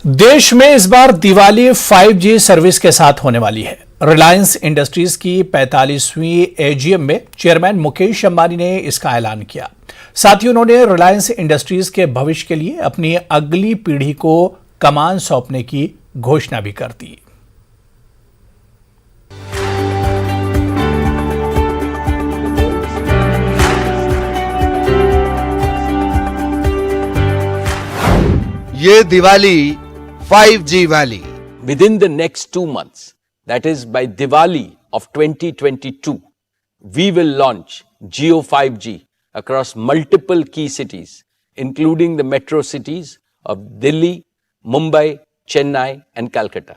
देश में इस बार दिवाली 5G सर्विस के साथ होने वाली है। रिलायंस इंडस्ट्रीज की 45वीं एजीएम में चेयरमैन मुकेश अंबानी ने इसका ऐलान किया। साथ ही उन्होंने रिलायंस इंडस्ट्रीज के भविष्य के लिए अपनी अगली पीढ़ी को कमान सौंपने की घोषणा भी कर दी। ये दिवाली 5G वाली। Within the next 2 months, that is by Diwali of 2022, we will launch Jio 5G across multiple key cities, including the metro cities of Delhi, Mumbai, Chennai and Calcutta.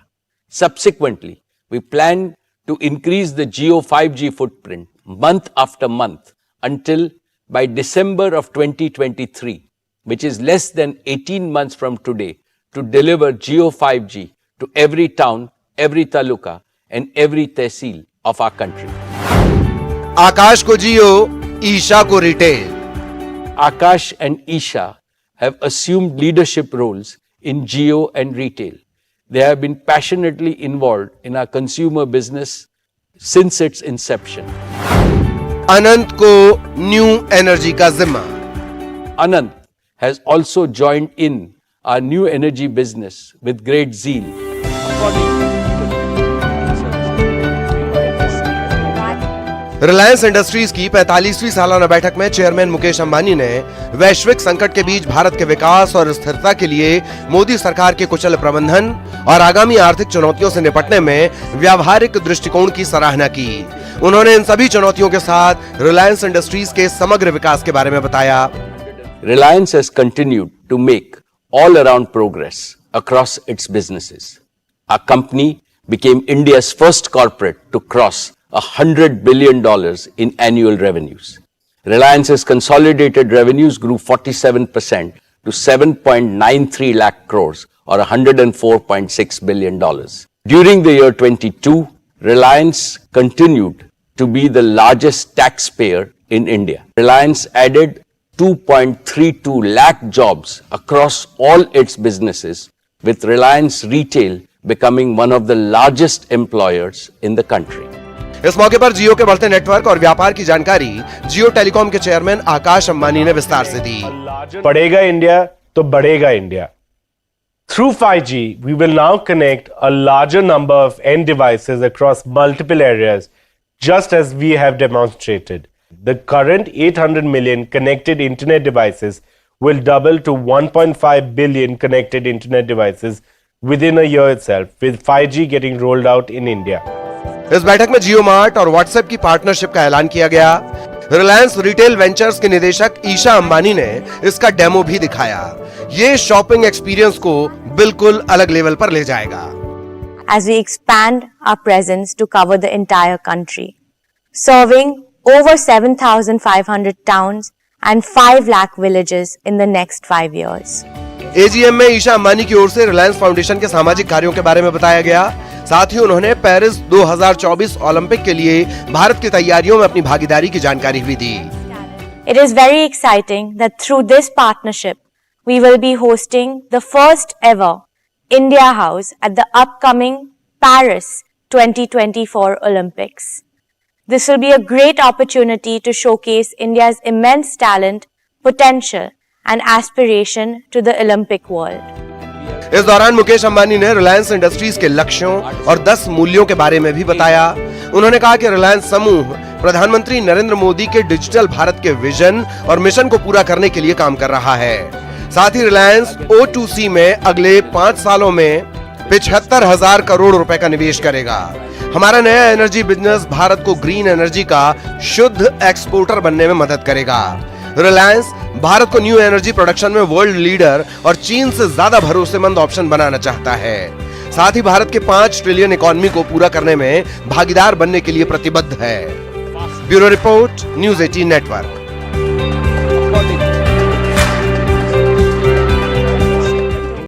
Subsequently, we plan to increase the Jio 5G footprint month after month until by December of 2023, which is less than 18 months from today, to deliver Jio 5G to every town, every taluka and every tehsil of our country. आकाश को जियो, ईशा को retail. Akash and Isha have assumed leadership roles in Jio and retail. They have been passionately involved in our consumer business since its inception. अनंत को new energy का जिम्मा। Anant has also joined in our new energy business with great zeal. Reliance industries की 45वीं सालाना बैठक में chairman Mukesh Ambani ने वैश्विक संकट के बीच भारत के विकास और स्थिरता के लिए मोदी सरकार के कुशल प्रबंधन और आगामी आर्थिक चुनौतियों से निपटने में व्यावहारिक दृष्टिकोण की सराहना की। उन्होंने इन सभी चुनौतियों के साथ रिलायंस इंडस्ट्रीज के समग्र विकास के बारे में बताया। Reliance has continued to make all-around progress across its businesses. Our company became India's first corporate to cross $100 billion in annual revenues. Reliance's consolidated revenues grew 47% to 7.93 lakh crores or $104.6 billion. During the year 22, Reliance continued to be the largest taxpayer in India. Reliance added 2.32 lakh jobs across all its businesses, with Reliance Retail becoming one of the largest employers in the country. इस मौके पर जियो के बढ़ते network और व्यापार की जानकारी जियो telecom के चेयरमैन आकाश अंबानी ने विस्तार से दी। बढ़ेगा इंडिया तो बढ़ेगा India. Through 5G, we will now connect a larger number of end devices across multiple areas, just as we have demonstrated. The current 800 million connected internet devices will double to 1.5 billion connected internet devices within a year itself, with 5G getting rolled out in India. इस बैठक में जियो mart और WhatsApp की partnership का ऐलान किया गया। Reliance retail ventures की निदेशक ईशा अंबानी ने इसका डेमो भी दिखाया। ये शॉपिंग एक्सपीरियंस को बिल्कुल अलग लेवल पर ले जाएगा। As we expand our presence to cover the entire country, serving over 7,500 towns and 5 lakh villages in the next 5 years. AGM में ईशा अंबानी की ओर से रिलायंस फाउंडेशन के सामाजिक कार्यों के बारे में बताया गया। साथ ही उन्होंने पेरिस 2024 ओलंपिक के लिए भारत की तैयारियों में अपनी भागीदारी की जानकारी भी दी। It is very exciting that through this partnership, we will be hosting the first ever India House at the upcoming Paris 2024 Olympics. This will be a great opportunity to showcase India's immense talent, potential and aspiration to the Olympic world. इस दौरान मुकेश अंबानी ने Reliance industries के लक्ष्यों और 10 मूल्यों के बारे में भी बताया। उन्होंने कहा कि रिलायंस समूह प्रधानमंत्री नरेंद्र मोदी के डिजिटल भारत के विजन और मिशन को पूरा करने के लिए काम कर रहा है। साथ ही रिलायंस O2C में अगले 5 सालों में 75,000 करोड़ रुपए का निवेश करेगा। हमारा नया एनर्जी बिजनेस भारत को ग्रीन एनर्जी का शुद्ध एक्सपोर्टर बनने में मदद करेगा। रिलायंस भारत को न्यू एनर्जी प्रोडक्शन में वर्ल्ड लीडर और चीन से ज्यादा भरोसेमंद ऑप्शन बनाना चाहता है। साथ ही भारत के 5 ट्रिलियन इकोनॉमी को पूरा करने में भागीदार बनने के लिए प्रतिबद्ध है। Bureau report, news 18 network.